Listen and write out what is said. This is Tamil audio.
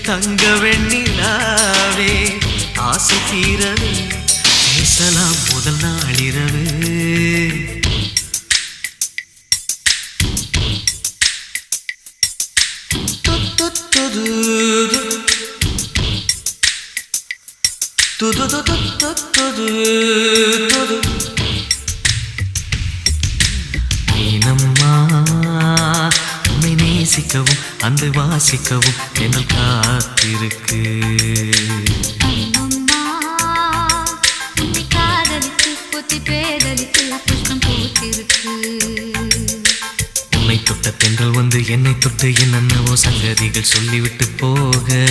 தங்க வெண்ணிலாவே ஆசை தீரவே பேசலாம் முதல் நாளிரவு மீனம்மா உன்னை நேசிக்கவும் அன்பை வாசிக்கவும் என்னல் காத்திருக்கு உன்னை தொட்ட தென்றல் வந்து என்னை தொட்டு என்னென்னவோ சங்கதிகள் சொல்லிவிட்டு போக